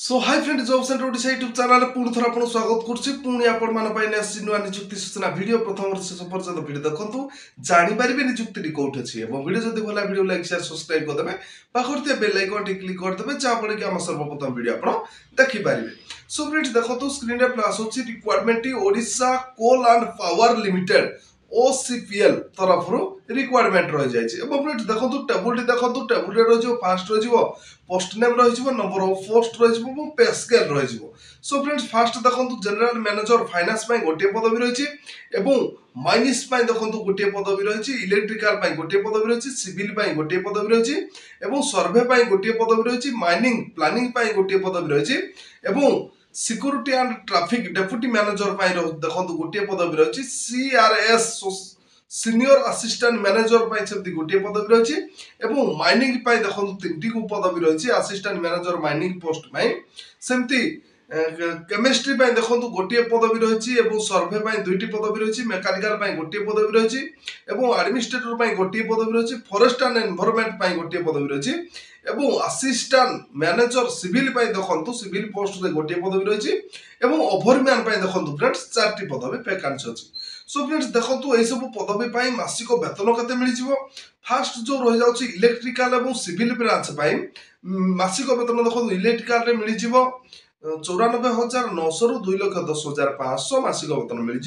सो hi friend job centre Odisha YouTube channel पुणी थर आपन स्वागत करछि पुणी आपण मान पाइने आसी नुआ नियुक्ति सूचना वीडियो प्रथम शेष पर्यंत वीडियो देखंतु जानि परिबे नियुक्ति कोठी अछि एवं वीडियो जदि भला वीडियो लाइक शेयर सब्सक्राइब कर देबे पाखरते बेल आइकन टी क्लिक कर देबे जा पड़े कि हम सर्वप्रथम वीडियो आपण देखि परिबे। सो फ्रेंड्स देखंतु स्क्रीन रे प्लस अछि requirement Odisha coal and power limited OCPL तरफ रिक्वायरमेंट रही जाइए। फ्रेंड्स देखो टेबुल रे रही फास्ट रही पोस्ट नेम रही नंबर ऑफ पोस्ट रही पे स्केल रही। सो फ्रेंड्स फास्ट देखो जनरल मैनेजर फाइनेंस गोटे पदवी रही माइनिस देखो गोटे पदवी रही इलेक्ट्रिकल गोटे पदवी रही सिविल गोटे पदवी रही सर्वे गोटे पदवी रही माइनिंग प्लानिंग गोटे पदवी रही security and traffic deputy manager देखो गोटे पदवी रही CRS सीनियर असिस्टेंट मैनेजर से गोटे पदवी रही माइनिंग देखो 3टी पदवी रही असिस्टेंट मैनेजर माइनिंग पोस्ट सेमती केमिस्ट्री देखो गोटे पदवी रही सर्वे 2टी पदवी रही मेकानिकल गोटे पदवी रही एडमिनिस्ट्रेटर गोटे पदवी रही फॉरेस्ट एंड एनवायरनमेंट गोटे पदवी रही असिस्टेंट मैनेजर सिविल देखो सिविल पोस्ट रे गोटे पदवी रही ओभरमैन देखो फ्रेंड्स 4टी पदवी वैकेंसी अच्छी। सो फ्रेंड्स देखो ये सब पदवी मासिक वेतन केते मिल फास्ट जो रही जाउची इलेक्ट्रिकल एवं सिविल ब्रांच मासिक वेतन देखो इलेक्ट्रिकल रे मिल 94,900 रु 2,10,500 मासिक वेतन मिल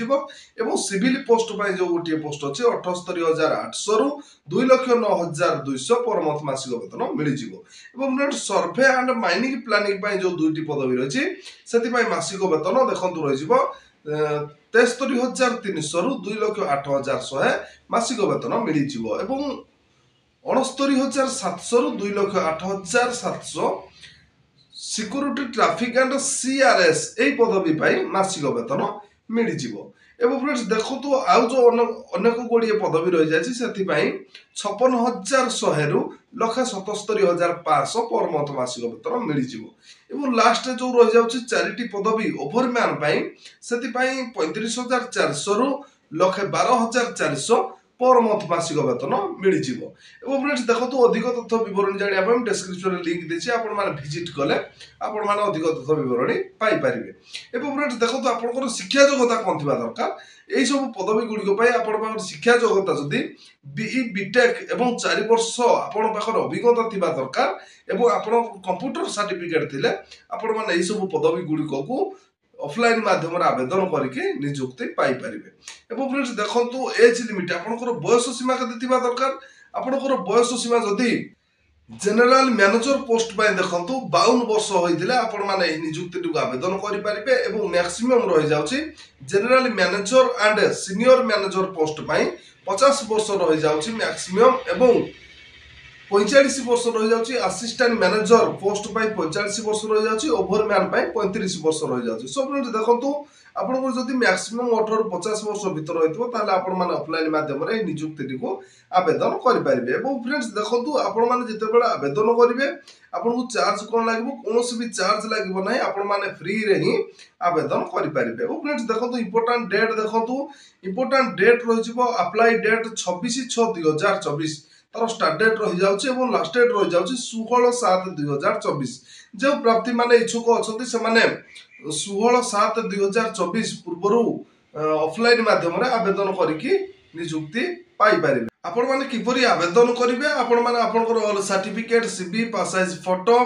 सिविल पोस्ट जो गोटे पोस्ट अच्छे 78,800 रु 2,09,200 पर मंथ मासिक वेतन मिल सर्वे एंड माइनिंग प्लानिंग जो 2टी पदवी रही से मासिक वेतन देखो रही 73,300 रु 2,08,100 मासिक वेतन मिल 69,700 रु 2,08,700 सिक्योरिटी ट्रैफिक एंड CRS ए पदवी मासिक वेतन मिल फ्रेंड्स देखो तो आउ जो अनेक गुड़िए पदवी रही जाए 56,100 रु 1,77,500 पर मंथ मासिक वेतन मिल लास्ट जो रही जाउची 4टी पदवी ओभरमैन से 35,400 रु 1,12,400 पर मंथ मासिक वेतन मिल फ्रेंड्स देखो तो अधिक तथ्य विवरण जाना डिस्क्रिप्शन लिंक देछि आपण माने विजिट कले आपण माने अधिक तथ्य विवरण पाई परिबे। फ्रेंड्स देखो तो आपनकर शिक्षा योग्यता कोन थिबा दरकार एई सब पदवी गुडी को आपण पाखर शिक्षा योग्यता जदी BE BTech एवं 4 वर्ष आपण पाखर अभिज्ञता थिबा दरकार एवं आपण कंप्यूटर सर्टिफिकेट थिले आपण माने एई सब पदवी गुडी को ऑफलाइन माध्यम आवेदन करके नियुक्ति पाई परिबे। फ्रेंड्स देखंतु एज लिमिट आपनकर बयस सीमा केते थिबा दरकार आपनकर बयस सीमा जदी जनरल मैनेजर पोस्ट देखंतु 52 वर्ष होइतिले आपण माने नियुक्ति आवेदन करि परिबे एवं मैक्सिमम रहि जाउची general manager and senior manager post 50 वर्ष रहि जाउची मैक्सिमम एवं 45 वर्ष रही जाउची असिस्टेंट मैनेजर पोस्ट 45 वर्ष रही जाउची ओभरमैन 35 वर्ष रही जाउची। सो फ्रेंड्स देखंतु आपन जदि मैक्सिमम 18 रु 50 वर्ष भीतर रहितबो ताले आपण माने ऑफलाइन माध्यम रे नियुक्ति को आवेदन करि परिबे। फ्रेंड्स देखंतु आपण माने जते बेला आवेदन करिवे आपन को चार्ज कोन लागबो कोनोसी भी चार्ज लागबो नै आपण माने फ्री रे ही आवेदन करि परिबे। फ्रेंड्स देखंतु इंपोर्टेंट डेट देखंतु इंपोर्टेंट डेट रहिबो अप्लाई डेट 26/6/2024 तार स्टार्ट डेट रही जाउची एवं लास्ट डेट रही जाउची 16/7/2024 जो प्राप्ति माने इच्छुक अछंती से माने 16/7/2024 पूर्वरु ऑफलाइन माध्यम रे आवेदन करिकि नियुक्ति पाई परिबे। आपण माने किपरि आवेदन करिवे आपण माने आपनकर ऑल सर्टिफिकेट CV पास साइज फोटो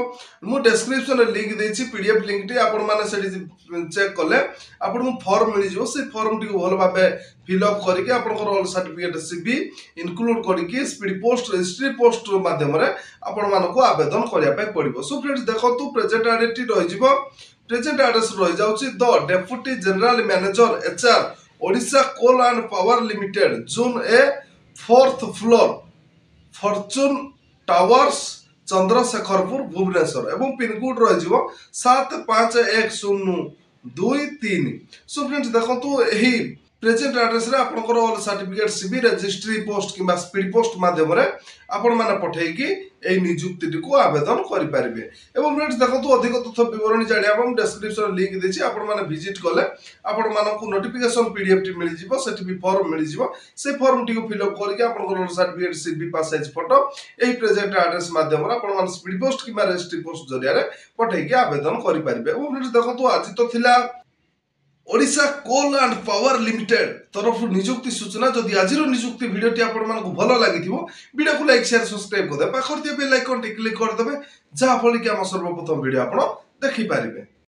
मु डिस्क्रिप्शन रे लिंक देछि PDF लिंक टी आपण माने सेठी चेक कले आपण को फॉर्म मिल जिवो से फॉर्म टी भल भाबे फिल अप करके आपनकर ऑल सर्टिफिकेट CV इंक्लूड करके स्पीड पोस्ट रजिस्ट्री पोस्ट माध्यम रे आपण माने को आवेदन करिया पे पड़िबो। सो फ्रेंड्स देखंतु प्रेजेंट एड्रेस रहि जिवो प्रेजेंट एड्रेस रहि जाउची the deputy general manager HR Odisha coal and power limited zone A 4th floor fortune towers Chandrasekharpur Bhubaneswar एवं पिनकोड रही 751023। सो फ्रेंड्स देखो एही प्रेजेंट एड्रेस रे आपनकर all certificate CV registry post किंबा स्पीड पोस्ट माध्यम रे आपण माने पठेइकी एई नियुक्ति को आवेदन करि पारिबे। एवं फ्रेंड्स देखंतु अधिक तथ्य विवरणी जानिया हम डिस्क्रिप्शन लिंक देछि आपण माने विजिट कले आपण मानकु नोटिफिकेशन पीडीएफ टी मिलि जिवो सेठी भी फॉर्म मिलि जिवो से फॉर्म टी को फिल अप करके आपनकर सर्टिफिकेट सीबी पास साइज फोटो एई प्रेजेंट एड्रेस माध्यम रे आपण माने स्पीड पोस्ट किंबा रजिस्ट्री पोस्ट जरिया रे पठेइकी आवेदन करि पारिबे। एवं फ्रेंड्स देखंतु आज तो थिला Odisha coal and power limited तरफ नियुक्ति सूचना। जदि आज नियुक्ति भिडियोटी आपण मानकु भलो लागिथिबो वीडियो को लाइक शेयर सब्सक्राइब कर दे पाखर बेल आइकन टी क्लिक कर देबे जहा फल कि हम सर्वप्रथम वीडियो आपण देखि पारिबे।